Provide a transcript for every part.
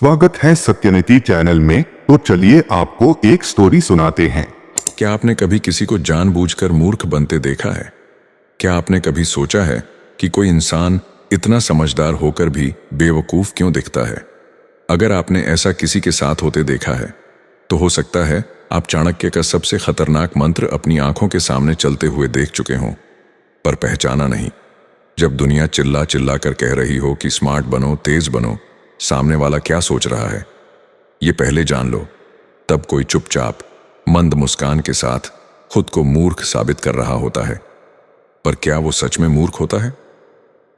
स्वागत है सत्यनीति चैनल में। तो चलिए आपको एक स्टोरी सुनाते हैं। क्या आपने कभी किसी को जानबूझकर मूर्ख बनते देखा है? क्या आपने कभी सोचा है कि कोई इंसान इतना समझदार होकर भी बेवकूफ क्यों दिखता है? अगर आपने ऐसा किसी के साथ होते देखा है तो हो सकता है आप चाणक्य का सबसे खतरनाक मंत्र अपनी आंखों के सामने चलते हुए देख चुके हों, पर पहचाना नहीं। जब दुनिया चिल्ला चिल्ला कर कह रही हो कि स्मार्ट बनो, तेज बनो, सामने वाला क्या सोच रहा है ये पहले जान लो। तब कोई चुपचाप मंद मुस्कान के साथ खुद को मूर्ख साबित कर रहा होता है। पर क्या वो सच में मूर्ख होता है?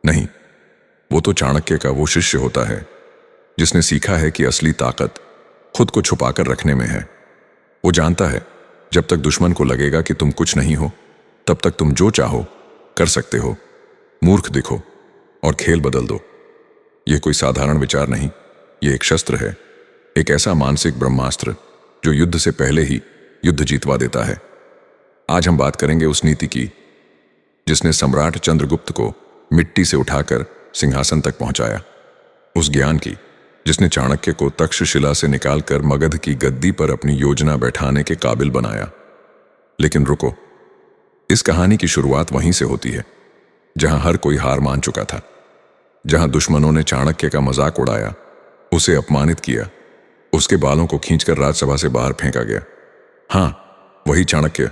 नहीं, वो तो चाणक्य का वो शिष्य होता है जिसने सीखा है कि असली ताकत खुद को छुपाकर रखने में है। वो जानता है जब तक दुश्मन को लगेगा कि तुम कुछ नहीं हो, तब तक तुम जो चाहो कर सकते हो। मूर्ख दिखो और खेल बदल दो। यह कोई साधारण विचार नहीं, यह एक शस्त्र है, एक ऐसा मानसिक ब्रह्मास्त्र जो युद्ध से पहले ही युद्ध जीतवा देता है। आज हम बात करेंगे उस नीति की जिसने सम्राट चंद्रगुप्त को मिट्टी से उठाकर सिंहासन तक पहुंचाया, उस ज्ञान की जिसने चाणक्य को तक्षशिला से निकालकर मगध की गद्दी पर अपनी योजना बैठाने के काबिल बनाया। लेकिन रुको, इस कहानी की शुरुआत वहीं से होती है जहां हर कोई हार मान चुका था, जहां दुश्मनों ने चाणक्य का मजाक उड़ाया, उसे अपमानित किया, उसके बालों को खींचकर राज्यसभा से बाहर फेंका गया। हां, वही चाणक्य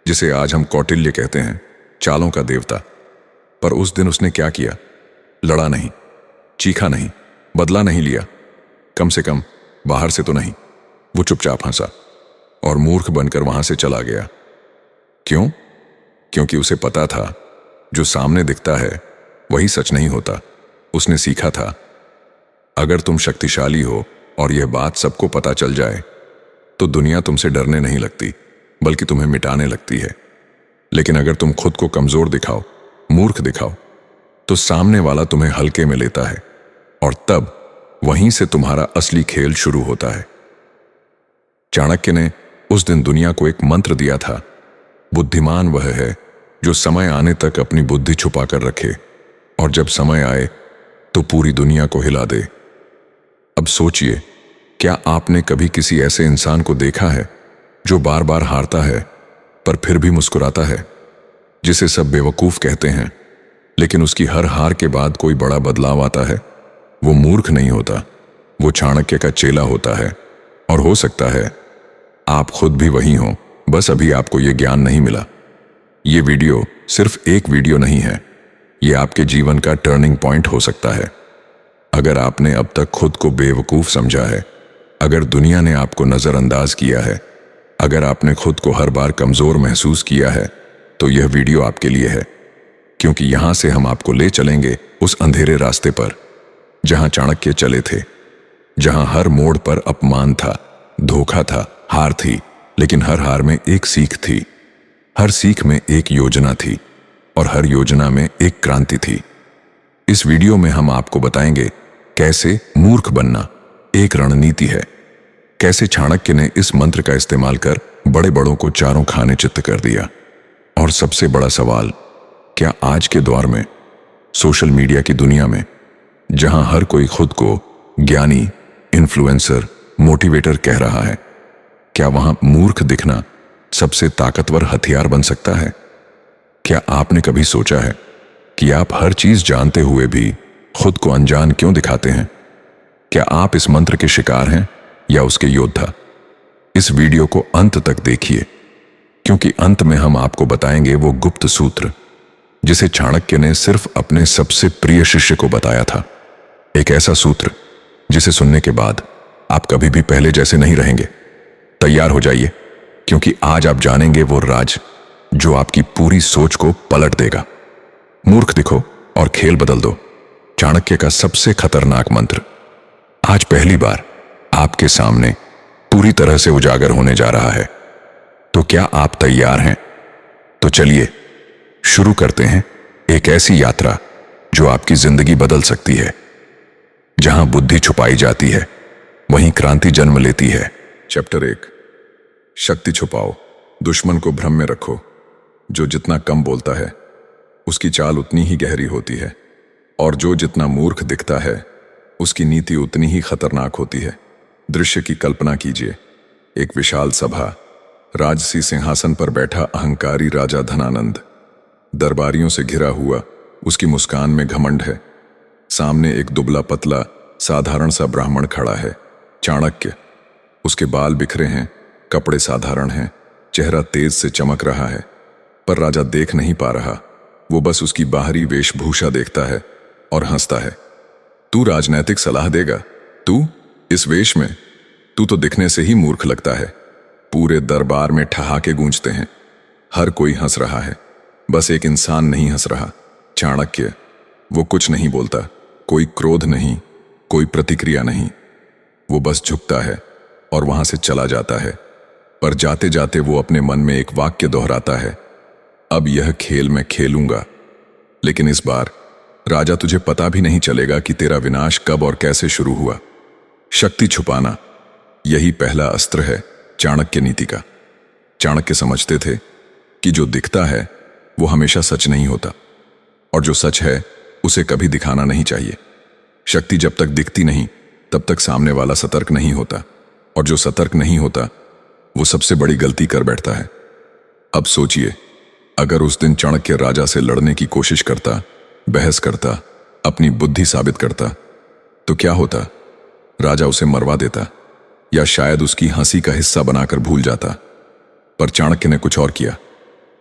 जिसे आज हम कौटिल्य कहते हैं, चालों का देवता। पर उस दिन उसने क्या किया? लड़ा नहीं, चीखा नहीं, बदला नहीं लिया, कम से कम बाहर से तो नहीं। वो चुपचाप हंसा और मूर्ख बनकर वहां से चला गया। क्यों? क्योंकि उसे पता था जो सामने दिखता है वही सच नहीं होता। उसने सीखा था अगर तुम शक्तिशाली हो और यह बात सबको पता चल जाए तो दुनिया तुमसे डरने नहीं लगती बल्कि तुम्हें मिटाने लगती है। लेकिन अगर तुम खुद को कमजोर दिखाओ, मूर्ख दिखाओ, तो सामने वाला तुम्हें हल्के में लेता है और तब वहीं से तुम्हारा असली खेल शुरू होता है। चाणक्य ने उस दिन दुनिया को एक मंत्र दिया था, बुद्धिमान वह है जो समय आने तक अपनी बुद्धि छुपा कर रखे और जब समय आए तो पूरी दुनिया को हिला दे। अब सोचिए, क्या आपने कभी किसी ऐसे इंसान को देखा है जो बार बार हारता है पर फिर भी मुस्कुराता है, जिसे सब बेवकूफ कहते हैं, लेकिन उसकी हर हार के बाद कोई बड़ा बदलाव आता है? वो मूर्ख नहीं होता, वो चाणक्य का चेला होता है। और हो सकता है आप खुद भी वही हो, बस अभी आपको ये ज्ञान नहीं मिला। ये वीडियो सिर्फ एक वीडियो नहीं है, ये आपके जीवन का टर्निंग पॉइंट हो सकता है। अगर आपने अब तक खुद को बेवकूफ समझा है, अगर दुनिया ने आपको नजरअंदाज किया है, अगर आपने खुद को हर बार कमजोर महसूस किया है, तो यह वीडियो आपके लिए है। क्योंकि यहां से हम आपको ले चलेंगे उस अंधेरे रास्ते पर जहां चाणक्य चले थे, जहां हर मोड़ पर अपमान था, धोखा था, हार थी, लेकिन हर हार में एक सीख थी, हर सीख में एक योजना थी और हर योजना में एक क्रांति थी। इस वीडियो में हम आपको बताएंगे कैसे मूर्ख बनना एक रणनीति है, कैसे चाणक्य ने इस मंत्र का इस्तेमाल कर बड़े बड़ों को चारों खाने चित्त कर दिया। और सबसे बड़ा सवाल, क्या आज के दौर में, सोशल मीडिया की दुनिया में, जहां हर कोई खुद को ज्ञानी, इन्फ्लुएंसर, मोटिवेटर कह रहा है, क्या वहां मूर्ख दिखना सबसे ताकतवर हथियार बन सकता है? क्या आपने कभी सोचा है कि आप हर चीज जानते हुए भी खुद को अनजान क्यों दिखाते हैं? क्या आप इस मंत्र के शिकार हैं या उसके योद्धा? इस वीडियो को अंत तक देखिए, क्योंकि अंत में हम आपको बताएंगे वो गुप्त सूत्र जिसे चाणक्य ने सिर्फ अपने सबसे प्रिय शिष्य को बताया था। एक ऐसा सूत्र जिसे सुनने के बाद आप कभी भी पहले जैसे नहीं रहेंगे। तैयार हो जाइए, क्योंकि आज आप जानेंगे वो राज जो आपकी पूरी सोच को पलट देगा। मूर्ख दिखो और खेल बदल दो, चाणक्य का सबसे खतरनाक मंत्र आज पहली बार आपके सामने पूरी तरह से उजागर होने जा रहा है। तो क्या आप तैयार हैं? तो चलिए शुरू करते हैं एक ऐसी यात्रा जो आपकी जिंदगी बदल सकती है। जहां बुद्धि छुपाई जाती है वहीं क्रांति जन्म लेती है। चैप्टर 1, शक्ति छुपाओ, दुश्मन को भ्रम में रखो। जो जितना कम बोलता है उसकी चाल उतनी ही गहरी होती है, और जो जितना मूर्ख दिखता है उसकी नीति उतनी ही खतरनाक होती है। दृश्य की कल्पना कीजिए, एक विशाल सभा, राजसी सिंहासन पर बैठा अहंकारी राजा धनानंद, दरबारियों से घिरा हुआ, उसकी मुस्कान में घमंड है। सामने एक दुबला पतला साधारण सा ब्राह्मण खड़ा है, चाणक्य। उसके बाल बिखरे हैं, कपड़े साधारण हैं, चेहरा तेज से चमक रहा है, पर राजा देख नहीं पा रहा। वो बस उसकी बाहरी वेशभूषा देखता है और हंसता है। तू राजनैतिक सलाह देगा? तू इस वेश में? तू तो दिखने से ही मूर्ख लगता है। पूरे दरबार में ठहाके गूंजते हैं, हर कोई हंस रहा है, बस एक इंसान नहीं हंस रहा, चाणक्य। वो कुछ नहीं बोलता, कोई क्रोध नहीं, कोई प्रतिक्रिया नहीं। वो बस झुकता है और वहां से चला जाता है। पर जाते जाते वो अपने मन में एक वाक्य दोहराता है, अब यह खेल मैं खेलूंगा। लेकिन इस बार राजा, तुझे पता भी नहीं चलेगा कि तेरा विनाश कब और कैसे शुरू हुआ। शक्ति छुपाना, यही पहला अस्त्र है चाणक्य नीति का। चाणक्य समझते थे कि जो दिखता है वो हमेशा सच नहीं होता, और जो सच है उसे कभी दिखाना नहीं चाहिए। शक्ति जब तक दिखती नहीं तब तक सामने वाला सतर्क नहीं होता, और जो सतर्क नहीं होता वो सबसे बड़ी गलती कर बैठता है। अब सोचिए, अगर उस दिन चाणक्य राजा से लड़ने की कोशिश करता, बहस करता, अपनी बुद्धि साबित करता, तो क्या होता? राजा उसे मरवा देता, या शायद उसकी हंसी का हिस्सा बनाकर भूल जाता। पर चाणक्य ने कुछ और किया।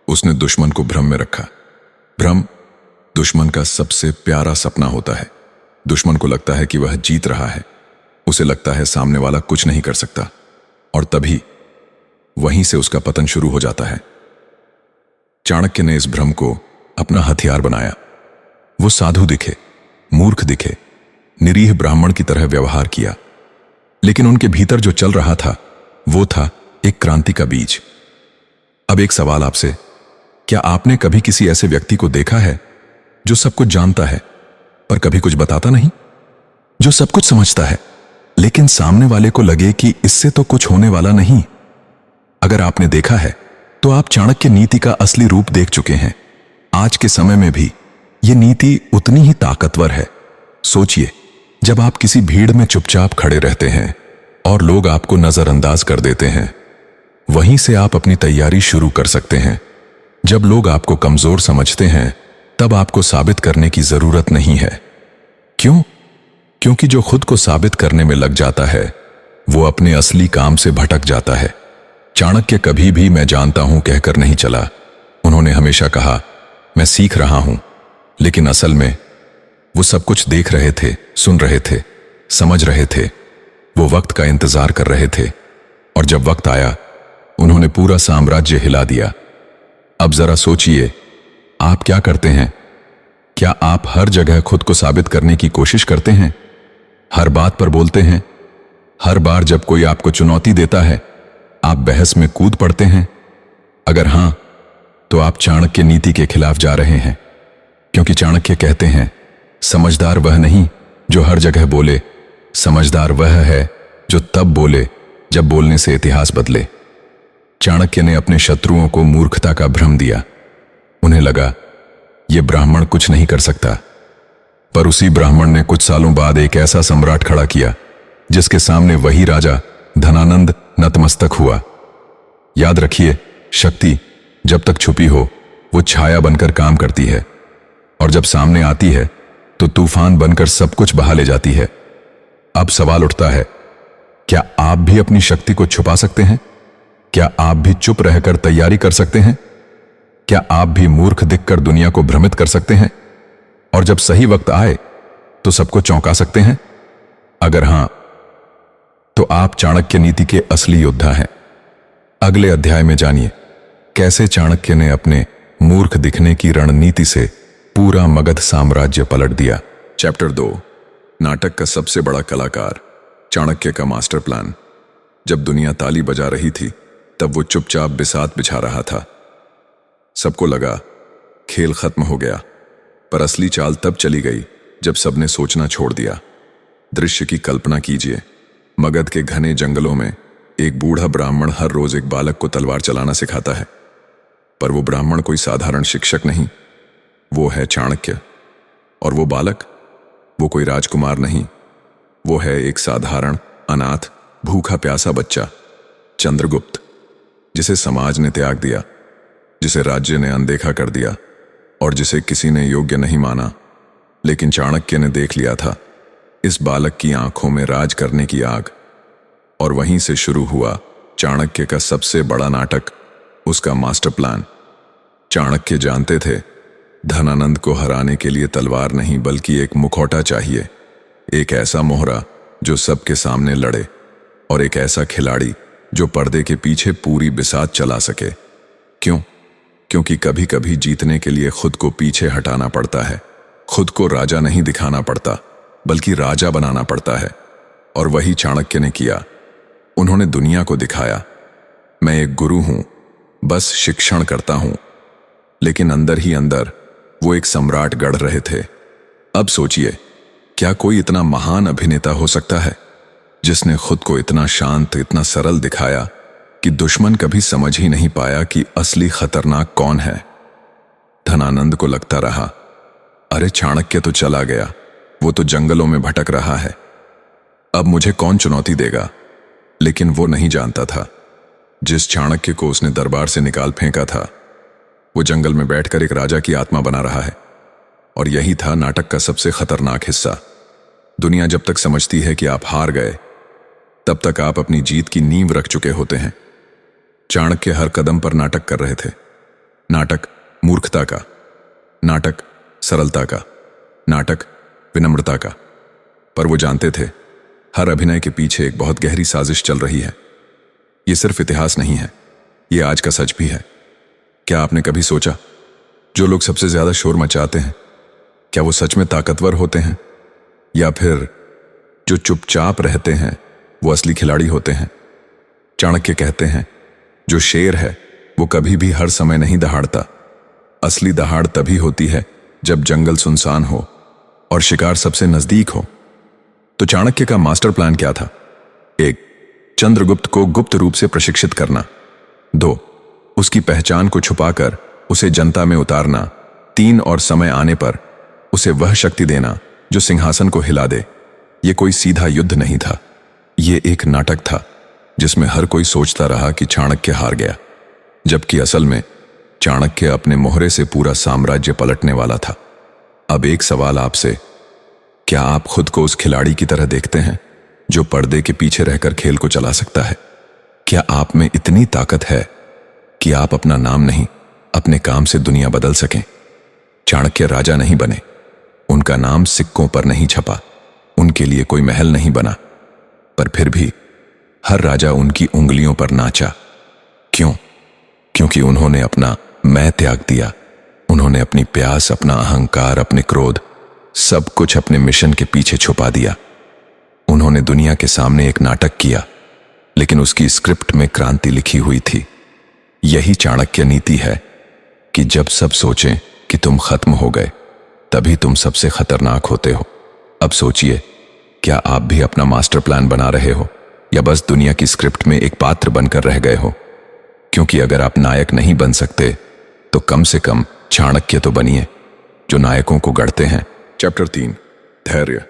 उसने दुश्मन को भ्रम में रखा। भ्रम दुश्मन का सबसे प्यारा सपना होता है। दुश्मन को लगता है कि वह जीत रहा है, उसे लगता है सामने वाला कुछ नहीं कर सकता, और तभी वहीं से उसका पतन शुरू हो जाता है। चाणक्य ने इस भ्रम को अपना हथियार बनाया। वो साधु दिखे, मूर्ख दिखे, निरीह ब्राह्मण की तरह व्यवहार किया, लेकिन उनके भीतर जो चल रहा था वो था एक क्रांति का बीज। अब एक सवाल आपसे, क्या आपने कभी किसी ऐसे व्यक्ति को देखा है जो सब कुछ जानता है पर कभी कुछ बताता नहीं? जो सब कुछ समझता है लेकिन सामने वाले को लगे कि इससे तो कुछ होने वाला नहीं। अगर आपने देखा है तो आप चाणक्य नीति का असली रूप देख चुके हैं। आज के समय में भी यह नीति उतनी ही ताकतवर है। सोचिए, जब आप किसी भीड़ में चुपचाप खड़े रहते हैं और लोग आपको नजरअंदाज कर देते हैं, वहीं से आप अपनी तैयारी शुरू कर सकते हैं। जब लोग आपको कमजोर समझते हैं तब आपको साबित करने की जरूरत नहीं है। क्यों? क्योंकि जो खुद को साबित करने में लग जाता है वो अपने असली काम से भटक जाता है। चाणक्य कभी भी मैं जानता हूं कहकर नहीं चला। उन्होंने हमेशा कहा, मैं सीख रहा हूं। लेकिन असल में वो सब कुछ देख रहे थे, सुन रहे थे, समझ रहे थे। वो वक्त का इंतजार कर रहे थे, और जब वक्त आया उन्होंने पूरा साम्राज्य हिला दिया। अब जरा सोचिए, आप क्या करते हैं? क्या आप हर जगह खुद को साबित करने की कोशिश करते हैं? हर बात पर बोलते हैं? हर बार जब कोई आपको चुनौती देता है आप बहस में कूद पड़ते हैं? अगर हां, तो आप चाणक्य नीति के खिलाफ जा रहे हैं। क्योंकि चाणक्य कहते हैं, समझदार वह नहीं जो हर जगह बोले, समझदार वह है जो तब बोले जब बोलने से इतिहास बदले। चाणक्य ने अपने शत्रुओं को मूर्खता का भ्रम दिया। उन्हें लगा यह ब्राह्मण कुछ नहीं कर सकता, पर उसी ब्राह्मण ने कुछ सालों बाद एक ऐसा सम्राट खड़ा किया जिसके सामने वही राजा धनानंद नतमस्तक हुआ। याद रखिए, शक्ति जब तक छुपी हो वो छाया बनकर काम करती है, और जब सामने आती है तो तूफान बनकर सब कुछ बहा ले जाती है। अब सवाल उठता है, क्या आप भी अपनी शक्ति को छुपा सकते हैं? क्या आप भी चुप रहकर तैयारी कर सकते हैं? क्या आप भी मूर्ख दिखकर दुनिया को भ्रमित कर सकते हैं, और जब सही वक्त आए तो सबको चौंका सकते हैं? अगर हां, तो आप चाणक्य नीति के असली योद्धा हैं। अगले अध्याय में जानिए कैसे चाणक्य ने अपने मूर्ख दिखने की रणनीति से पूरा मगध साम्राज्य पलट दिया। चैप्टर 2, नाटक का सबसे बड़ा कलाकार, चाणक्य का मास्टर प्लान। जब दुनिया ताली बजा रही थी तब वो चुपचाप बिसात बिछा रहा था। सबको लगा खेल खत्म हो गया, पर असली चाल तब चली गई जब सबने सोचना छोड़ दिया। दृश्य की कल्पना कीजिए, मगध के घने जंगलों में एक बूढ़ा ब्राह्मण हर रोज एक बालक को तलवार चलाना सिखाता है। पर वो ब्राह्मण कोई साधारण शिक्षक नहीं, वो है चाणक्य। और वो बालक, वो कोई राजकुमार नहीं, वो है एक साधारण, अनाथ, भूखा प्यासा बच्चा, चंद्रगुप्त, जिसे समाज ने त्याग दिया, जिसे राज्य ने अनदेखा कर दिया और जिसे किसी ने योग्य नहीं माना। लेकिन चाणक्य ने देख लिया था इस बालक की आंखों में राज करने की आग। और वहीं से शुरू हुआ चाणक्य का सबसे बड़ा नाटक, उसका मास्टर प्लान। चाणक्य जानते थे धनानंद को हराने के लिए तलवार नहीं बल्कि एक मुखौटा चाहिए, एक ऐसा मोहरा जो सबके सामने लड़े और एक ऐसा खिलाड़ी जो पर्दे के पीछे पूरी बिसात चला सके। क्यों? क्योंकि कभी कभी जीतने के लिए खुद को पीछे हटाना पड़ता है। खुद को राजा नहीं दिखाना पड़ता बल्कि राजा बनाना पड़ता है। और वही चाणक्य ने किया। उन्होंने दुनिया को दिखाया, मैं एक गुरु हूं, बस शिक्षण करता हूं। लेकिन अंदर ही अंदर वो एक सम्राट गढ़ रहे थे। अब सोचिए, क्या कोई इतना महान अभिनेता हो सकता है जिसने खुद को इतना शांत, इतना सरल दिखाया कि दुश्मन कभी समझ ही नहीं पाया कि असली खतरनाक कौन है। धनानंद को लगता रहा, अरे चाणक्य तो चला गया, वो तो जंगलों में भटक रहा है, अब मुझे कौन चुनौती देगा। लेकिन वो नहीं जानता था जिस चाणक्य को उसने दरबार से निकाल फेंका था, वो जंगल में बैठकर एक राजा की आत्मा बना रहा है। और यही था नाटक का सबसे खतरनाक हिस्सा। दुनिया जब तक समझती है कि आप हार गए, तब तक आप अपनी जीत की नींव रख चुके होते हैं। चाणक्य हर कदम पर नाटक कर रहे थे। नाटक मूर्खता का, नाटक सरलता का, नाटक विनम्रता का। पर वो जानते थे हर अभिनय के पीछे एक बहुत गहरी साजिश चल रही है। ये सिर्फ इतिहास नहीं है, ये आज का सच भी है। क्या आपने कभी सोचा, जो लोग सबसे ज्यादा शोर मचाते हैं, क्या वो सच में ताकतवर होते हैं, या फिर जो चुपचाप रहते हैं वो असली खिलाड़ी होते हैं? चाणक्य कहते हैं, जो शेर है वो कभी भी हर समय नहीं दहाड़ता। असली दहाड़ तभी होती है जब जंगल सुनसान हो और शिकार सबसे नजदीक हो। तो चाणक्य का मास्टर प्लान क्या था? 1. चंद्रगुप्त को गुप्त रूप से प्रशिक्षित करना। 2. उसकी पहचान को छुपाकर उसे जनता में उतारना। 3. और समय आने पर उसे वह शक्ति देना जो सिंहासन को हिला दे। यह कोई सीधा युद्ध नहीं था, यह एक नाटक था जिसमें हर कोई सोचता रहा कि चाणक्य हार गया, जबकि असल में चाणक्य अपने मोहरे से पूरा साम्राज्य पलटने वाला था। अब एक सवाल आपसे, क्या आप खुद को उस खिलाड़ी की तरह देखते हैं जो पर्दे के पीछे रहकर खेल को चला सकता है? क्या आप में इतनी ताकत है कि आप अपना नाम नहीं, अपने काम से दुनिया बदल सकें? चाणक्य राजा नहीं बने, उनका नाम सिक्कों पर नहीं छपा, उनके लिए कोई महल नहीं बना, पर फिर भी हर राजा उनकी उंगलियों पर नाचा। क्यों? क्योंकि उन्होंने अपना मैं त्याग दिया। उन्होंने अपनी प्यास, अपना अहंकार, अपने क्रोध, सब कुछ अपने मिशन के पीछे छुपा दिया। उन्होंने दुनिया के सामने एक नाटक किया, लेकिन उसकी स्क्रिप्ट में क्रांति लिखी हुई थी। यही चाणक्य नीति है कि जब सब सोचें कि तुम खत्म हो गए, तभी तुम सबसे खतरनाक होते हो। अब सोचिए, क्या आप भी अपना मास्टर प्लान बना रहे हो या बस दुनिया की स्क्रिप्ट में एक पात्र बनकर रह गए हो? क्योंकि अगर आप नायक नहीं बन सकते तो कम से कम चाणक्य तो बनिए जो नायकों को गढ़ते हैं। चैप्टर 3, धैर्य।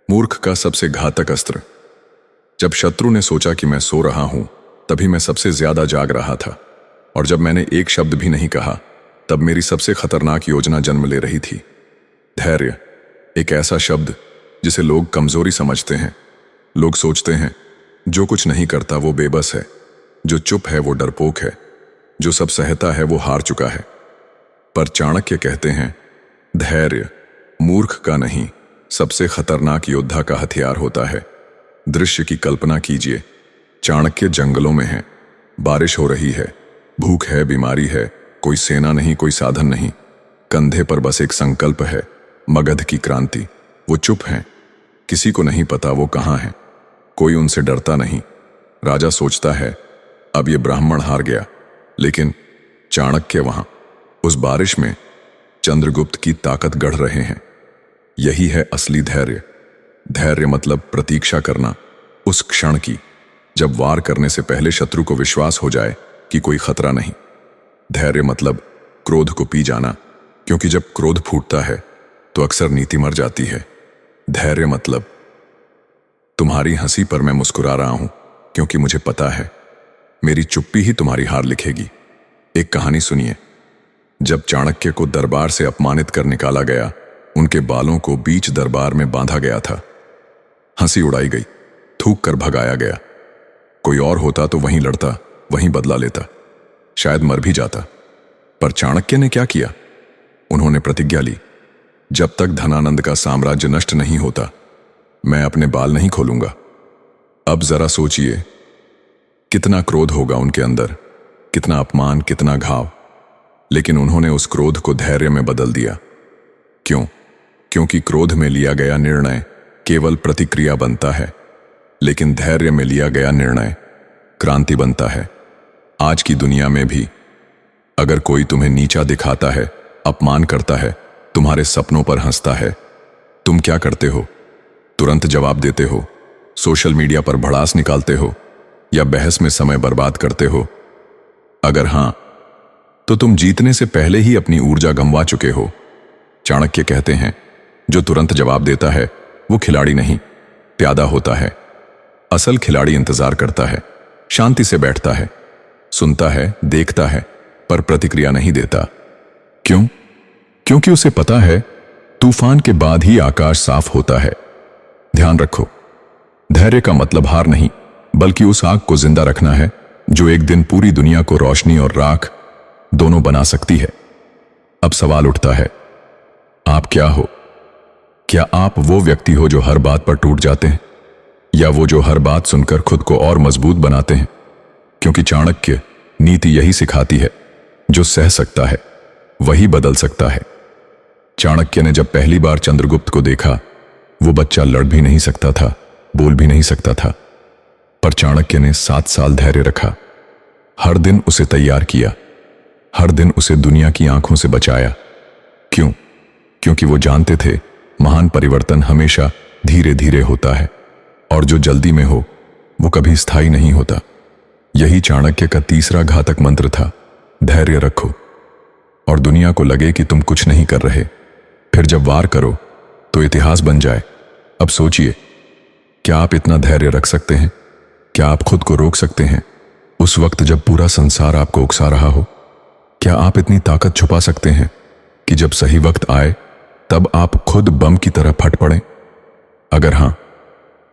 मूर्ख का सबसे घातक अस्त्र। जब शत्रु ने सोचा कि मैं सो रहा हूं, तभी मैं सबसे ज्यादा जाग रहा था, और जब मैंने एक शब्द भी नहीं कहा, तब मेरी सबसे खतरनाक योजना जन्म ले रही थी। धैर्य एक ऐसा शब्द जिसे लोग कमजोरी समझते हैं। लोग सोचते हैं जो कुछ नहीं करता वो बेबस है, जो चुप है वो डरपोक है, जो सब सहता है वो हार चुका है। पर चाणक्य कहते हैं, धैर्य मूर्ख का नहीं, सबसे खतरनाक योद्धा का हथियार होता है। दृश्य की कल्पना कीजिए, चाणक्य जंगलों में है, बारिश हो रही है, भूख है, बीमारी है, कोई सेना नहीं, कोई साधन नहीं, कंधे पर बस एक संकल्प है, मगध की क्रांति। वो चुप हैं, किसी को नहीं पता वो कहाँ हैं, कोई उनसे डरता नहीं। राजा सोचता है अब ये ब्राह्मण हार गया, लेकिन चाणक्य वहां उस बारिश में चंद्रगुप्त की ताकत गढ़ रहे हैं। यही है असली धैर्य। धैर्य मतलब प्रतीक्षा करना उस क्षण की जब वार करने से पहले शत्रु को विश्वास हो जाए कि कोई खतरा नहीं। धैर्य मतलब क्रोध को पी जाना, क्योंकि जब क्रोध फूटता है तो अक्सर नीति मर जाती है। धैर्य मतलब तुम्हारी हंसी पर मैं मुस्कुरा रहा हूं, क्योंकि मुझे पता है मेरी चुप्पी ही तुम्हारी हार लिखेगी। एक कहानी सुनिए। जब चाणक्य को दरबार से अपमानित कर निकाला गया, उनके बालों को बीच दरबार में बांधा गया था। हंसी उड़ाई गई, थूक कर भगाया गया। कोई और होता तो वहीं लड़ता, वहीं बदला लेता, शायद मर भी जाता। पर चाणक्य ने क्या किया? उन्होंने प्रतिज्ञा ली, जब तक धनानंद का साम्राज्य नष्ट नहीं होता, मैं अपने बाल नहीं खोलूंगा। अब जरा सोचिए, कितना क्रोध होगा उनके अंदर, कितना अपमान, कितना घाव। लेकिन उन्होंने उस क्रोध को धैर्य में बदल दिया। क्यों? क्योंकि क्रोध में लिया गया निर्णय केवल प्रतिक्रिया बनता है, लेकिन धैर्य में लिया गया निर्णय क्रांति बनता है। आज की दुनिया में भी अगर कोई तुम्हें नीचा दिखाता है, अपमान करता है, तुम्हारे सपनों पर हंसता है, तुम क्या करते हो? तुरंत जवाब देते हो? सोशल मीडिया पर भड़ास निकालते हो? या बहस में समय बर्बाद करते हो? अगर हां, तो तुम जीतने से पहले ही अपनी ऊर्जा गंवा चुके हो। चाणक्य कहते हैं, जो तुरंत जवाब देता है वो खिलाड़ी नहीं, प्यादा होता है। असल खिलाड़ी इंतजार करता है, शांति से बैठता है, सुनता है, देखता है, पर प्रतिक्रिया नहीं देता। क्यों? क्योंकि उसे पता है तूफान के बाद ही आकाश साफ होता है। ध्यान रखो, धैर्य का मतलब हार नहीं, बल्कि उस आग को जिंदा रखना है जो एक दिन पूरी दुनिया को रोशनी और राख दोनों बना सकती है। अब सवाल उठता है, आप क्या हो? क्या आप वो व्यक्ति हो जो हर बात पर टूट जाते हैं, या वो जो हर बात सुनकर खुद को और मजबूत बनाते हैं? क्योंकि चाणक्य नीति यही सिखाती है, जो सह सकता है वही बदल सकता है। चाणक्य ने जब पहली बार चंद्रगुप्त को देखा, वो बच्चा लड़ भी नहीं सकता था, बोल भी नहीं सकता था, पर चाणक्य ने 7 साल धैर्य रखा। हर दिन उसे तैयार किया, हर दिन उसे दुनिया की आंखों से बचाया। क्यों? क्योंकि वो जानते थे महान परिवर्तन हमेशा धीरे धीरे होता है, और जो जल्दी में हो वो कभी स्थायी नहीं होता। यही चाणक्य का तीसरा घातक मंत्र था, धैर्य रखो और दुनिया को लगे कि तुम कुछ नहीं कर रहे, फिर जब वार करो तो इतिहास बन जाए। अब सोचिए, क्या आप इतना धैर्य रख सकते हैं? क्या आप खुद को रोक सकते हैं उस वक्त जब पूरा संसार आपको उकसा रहा हो? क्या आप इतनी ताकत छुपा सकते हैं कि जब सही वक्त आए तब आप खुद बम की तरह फट पड़ें? अगर हां,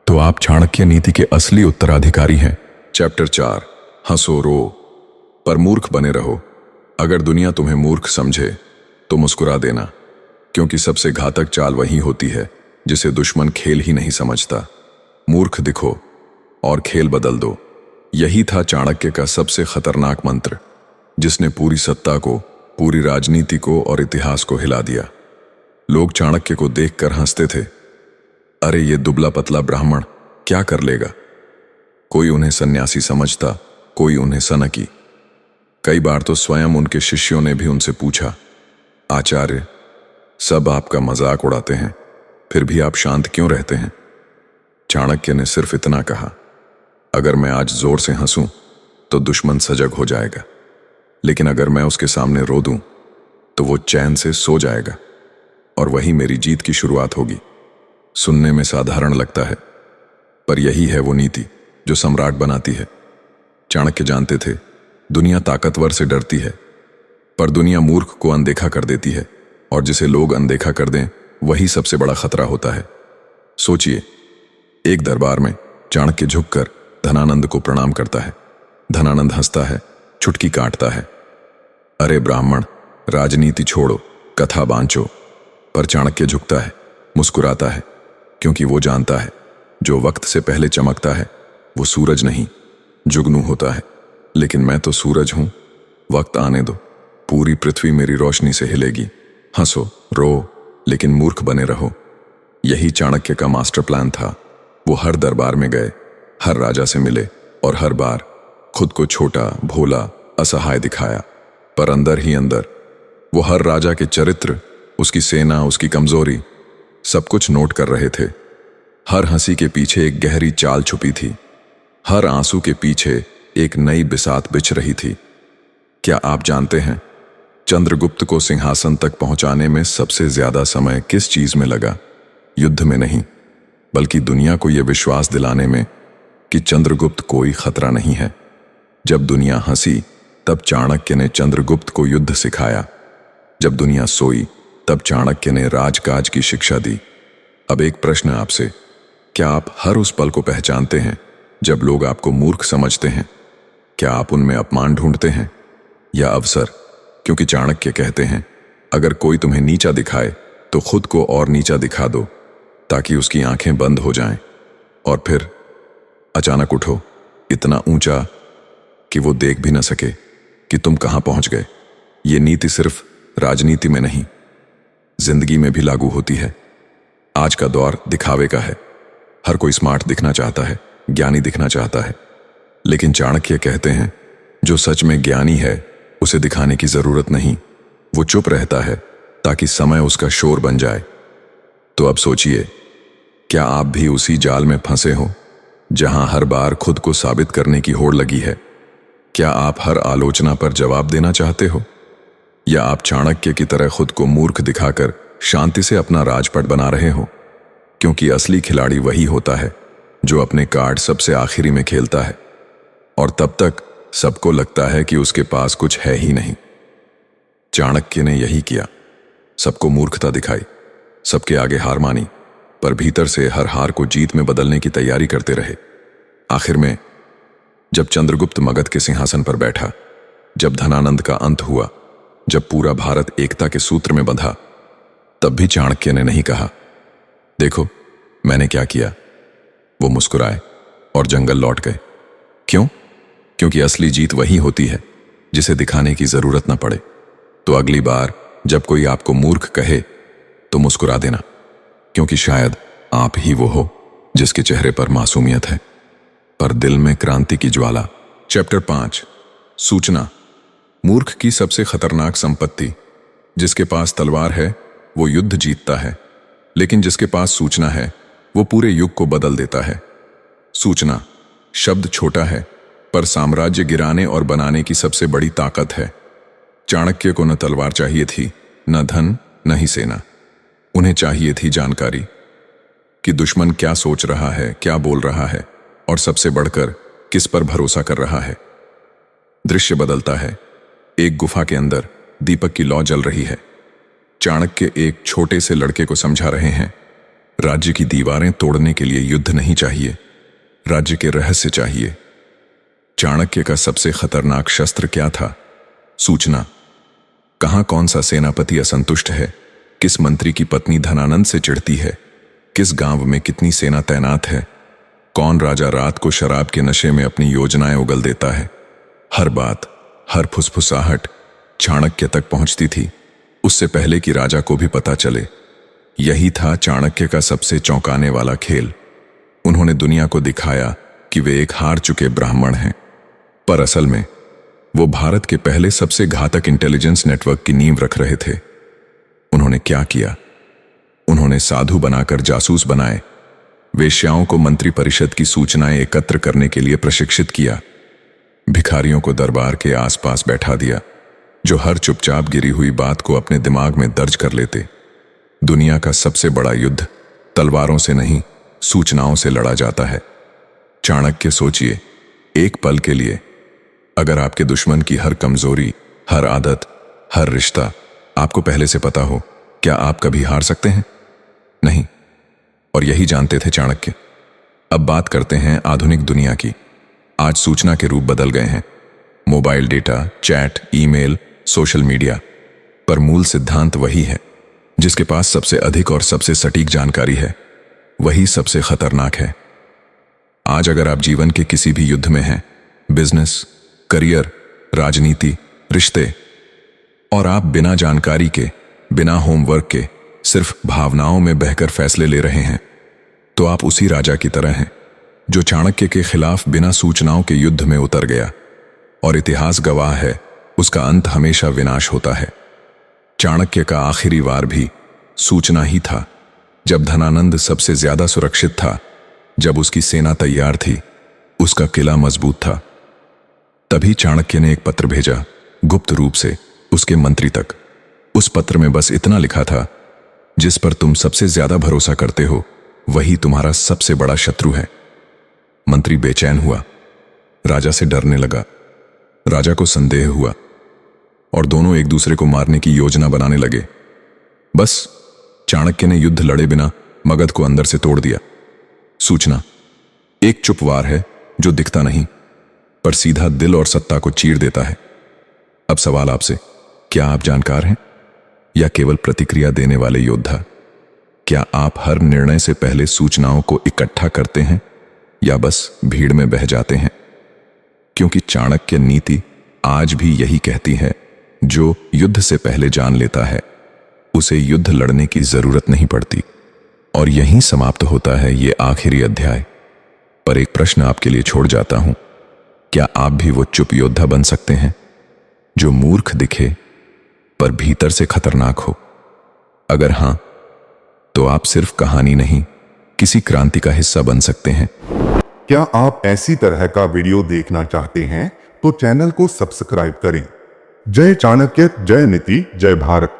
तो आप चाणक्य नीति के असली उत्तराधिकारी हैं। चैप्टर 4, हंसो रो पर मूर्ख बने रहो। अगर दुनिया तुम्हें मूर्ख समझे तो मुस्कुरा देना, क्योंकि सबसे घातक चाल वही होती है जिसे दुश्मन खेल ही नहीं समझता। मूर्ख दिखो और खेल बदल दो। यही था चाणक्य का सबसे खतरनाक मंत्र, जिसने पूरी सत्ता को, पूरी राजनीति को और इतिहास को हिला दिया। लोग चाणक्य को देखकर हंसते थे, अरे ये दुबला पतला ब्राह्मण क्या कर लेगा। कोई उन्हें सन्यासी समझता, कोई उन्हें सनकी। कई बार तो स्वयं उनके शिष्यों ने भी उनसे पूछा, आचार्य, सब आपका मजाक उड़ाते हैं, फिर भी आप शांत क्यों रहते हैं? चाणक्य ने सिर्फ इतना कहा, अगर मैं आज जोर से हंसूं तो दुश्मन सजग हो जाएगा, लेकिन अगर मैं उसके सामने रो दूं तो वो चैन से सो जाएगा, और वही मेरी जीत की शुरुआत होगी। सुनने में साधारण लगता है, पर यही है वो नीति जो सम्राट बनाती है। चाणक्य जानते थे दुनिया ताकतवर से डरती है, पर दुनिया मूर्ख को अनदेखा कर देती है, और जिसे लोग अनदेखा कर दें वही सबसे बड़ा खतरा होता है। सोचिए, एक दरबार में चाणक्य झुककर धनानंद को प्रणाम करता है। धनानंद हंसता है, चुटकी काटता है, अरे ब्राह्मण, राजनीति छोड़ो, कथा बांचो। पर चाणक्य झुकता है, मुस्कुराता है, क्योंकि वो जानता है जो वक्त से पहले चमकता है वो सूरज नहीं, जुगनू होता है। लेकिन मैं तो सूरज हूं, वक्त आने दो, पूरी पृथ्वी मेरी रोशनी से हिलेगी। हंसो रो, लेकिन मूर्ख बने रहो। यही चाणक्य का मास्टर प्लान था। वो हर दरबार में गए, हर राजा से मिले, और हर बार खुद को छोटा, भोला, असहाय दिखाया, पर अंदर ही अंदर वो हर राजा के चरित्र, उसकी सेना, उसकी कमजोरी, सब कुछ नोट कर रहे थे। हर हंसी के पीछे एक गहरी चाल छुपी थी, हर आंसू के पीछे एक नई बिसात बिछ रही थी। क्या आप जानते हैं, चंद्रगुप्त को सिंहासन तक पहुंचाने में सबसे ज्यादा समय किस चीज में लगा? युद्ध में नहीं, बल्कि दुनिया को यह विश्वास दिलाने में कि चंद्रगुप्त कोई खतरा नहीं है। जब दुनिया हंसी तब चाणक्य ने चंद्रगुप्त को युद्ध सिखाया। जब दुनिया सोई तब चाणक्य ने राजकाज की शिक्षा दी। अब एक प्रश्न आपसे, क्या आप हर उस पल को पहचानते हैं जब लोग आपको मूर्ख समझते हैं? क्या आप उनमें अपमान ढूंढते हैं या अवसर? क्योंकि चाणक्य कहते हैं, अगर कोई तुम्हें नीचा दिखाए तो खुद को और नीचा दिखा दो ताकि उसकी आंखें बंद हो जाएं, और फिर अचानक उठो, इतना ऊंचा कि वो देख भी न सके कि तुम कहां पहुंच गए। ये नीति सिर्फ राजनीति में नहीं, जिंदगी में भी लागू होती है। आज का दौर दिखावे का है। हर कोई स्मार्ट दिखना चाहता है, ज्ञानी दिखना चाहता है, लेकिन चाणक्य कहते हैं, जो सच में ज्ञानी है उसे दिखाने की जरूरत नहीं, वो चुप रहता है ताकि समय उसका शोर बन जाए। तो अब सोचिए, क्या आप भी उसी जाल में फंसे हो जहां हर बार खुद को साबित करने की होड़ लगी है? क्या आप हर आलोचना पर जवाब देना चाहते हो, या आप चाणक्य की तरह खुद को मूर्ख दिखाकर शांति से अपना राजपट बना रहे हो? क्योंकि असली खिलाड़ी वही होता है जो अपने कार्ड सबसे आखिरी में खेलता है, और तब तक सबको लगता है कि उसके पास कुछ है ही नहीं। चाणक्य ने यही किया, सबको मूर्खता दिखाई, सबके आगे हार मानी, पर भीतर से हर हार को जीत में बदलने की तैयारी करते रहे। आखिर में जब चंद्रगुप्त मगध के सिंहासन पर बैठा, जब धनानंद का अंत हुआ, जब पूरा भारत एकता के सूत्र में बंधा, तब भी चाणक्य ने नहीं कहा, देखो मैंने क्या किया। वो मुस्कुराए और जंगल लौट गए। क्यों? क्योंकि असली जीत वही होती है जिसे दिखाने की जरूरत न पड़े। तो अगली बार जब कोई आपको मूर्ख कहे तो मुस्कुरा देना, क्योंकि शायद आप ही वो हो जिसके चेहरे पर मासूमियत है, पर दिल में क्रांति की ज्वाला। चैप्टर 5, सूचना। मूर्ख की सबसे खतरनाक संपत्ति। जिसके पास तलवार है वो युद्ध जीतता है, लेकिन जिसके पास सूचना है वो पूरे युग को बदल देता है। सूचना शब्द छोटा है, पर साम्राज्य गिराने और बनाने की सबसे बड़ी ताकत है। चाणक्य को न तलवार चाहिए थी, न धन, न ही सेना। उन्हें चाहिए थी जानकारी कि दुश्मन क्या सोच रहा है, क्या बोल रहा है, और सबसे बढ़कर किस पर भरोसा कर रहा है। दृश्य बदलता है। एक गुफा के अंदर दीपक की लौ जल रही है। चाणक्य एक छोटे से लड़के को समझा रहे हैं, राज्य की दीवारें तोड़ने के लिए युद्ध नहीं चाहिए, राज्य के रहस्य चाहिए। चाणक्य का सबसे खतरनाक शस्त्र क्या था? सूचना। कहां कौन सा सेनापति असंतुष्ट है, किस मंत्री की पत्नी धनानंद से चिढ़ती है, किस गांव में कितनी सेना तैनात है, कौन राजा रात को शराब के नशे में अपनी योजनाएं उगल देता है। हर बात, हर फुसफुसाहट चाणक्य तक पहुंचती थी, उससे पहले कि राजा को भी पता चले। यही था चाणक्य का सबसे चौंकाने वाला खेल। उन्होंने दुनिया को दिखाया कि वे एक हार चुके ब्राह्मण हैं, पर असल में वो भारत के पहले सबसे घातक इंटेलिजेंस नेटवर्क की नींव रख रहे थे। उन्होंने क्या किया? उन्होंने साधु बनाकर जासूस बनाए, वेश्याओं को मंत्री परिषद की सूचनाएं एकत्र करने के लिए प्रशिक्षित किया, भिखारियों को दरबार के आसपास बैठा दिया, जो हर चुपचाप गिरी हुई बात को अपने दिमाग में दर्ज कर लेते। दुनिया का सबसे बड़ा युद्ध तलवारों से नहीं, सूचनाओं से लड़ा जाता है। चाणक्य सोचिए, एक पल के लिए, अगर आपके दुश्मन की हर कमजोरी, हर आदत, हर रिश्ता आपको पहले से पता हो, क्या आप कभी हार सकते हैं? नहीं। और यही जानते थे चाणक्य। अब बात करते हैं आधुनिक दुनिया की। आज सूचना के रूप बदल गए हैं, mobile data, chat, email, social media, पर मूल सिद्धांत वही है। जिसके पास सबसे अधिक और सबसे सटीक जानकारी है, वही सबसे खतरनाक है। आज अगर आप जीवन के किसी भी युद्ध में हैं, बिजनेस, करियर, राजनीति, रिश्ते, और आप बिना जानकारी के, बिना होमवर्क के, सिर्फ भावनाओं में बहकर फैसले ले रहे हैं, तो आप उसी राजा की तरह हैं जो चाणक्य के खिलाफ बिना सूचनाओं के युद्ध में उतर गया। और इतिहास गवाह है, उसका अंत हमेशा विनाश होता है। चाणक्य का आखिरी वार भी सूचना ही था। जब धनानंद सबसे ज्यादा सुरक्षित था, जब उसकी सेना तैयार थी, उसका किला मजबूत था, तभी चाणक्य ने एक पत्र भेजा, गुप्त रूप से उसके मंत्री तक। उस पत्र में बस इतना लिखा था, जिस पर तुम सबसे ज्यादा भरोसा करते हो वही तुम्हारा सबसे बड़ा शत्रु है। मंत्री बेचैन हुआ, राजा से डरने लगा। राजा को संदेह हुआ और दोनों एक दूसरे को मारने की योजना बनाने लगे। बस चाणक्य ने युद्ध लड़े बिना मगध को अंदर से तोड़ दिया। सूचना: एक चुप वार है जो दिखता नहीं पर सीधा दिल और सत्ता को चीर देता है। अब सवाल आपसे, क्या आप जानकार हैं या केवल प्रतिक्रिया देने वाले योद्धा? क्या आप हर निर्णय से पहले सूचनाओं को इकट्ठा करते हैं या बस भीड़ में बह जाते हैं? क्योंकि चाणक्य नीति आज भी यही कहती है, जो युद्ध से पहले जान लेता है उसे युद्ध लड़ने की जरूरत नहीं पड़ती। और यहीं समाप्त होता है ये आखिरी अध्याय। पर एक प्रश्न आपके लिए छोड़ जाता हूं, क्या आप भी वो चुप योद्धा बन सकते हैं जो मूर्ख दिखे पर भीतर से खतरनाक हो? अगर हां, तो आप सिर्फ कहानी नहीं, किसी क्रांति का हिस्सा बन सकते हैं। क्या आप ऐसी तरह का वीडियो देखना चाहते हैं तो चैनल को सब्सक्राइब करें। जय चाणक्य, जय नीति, जय भारत।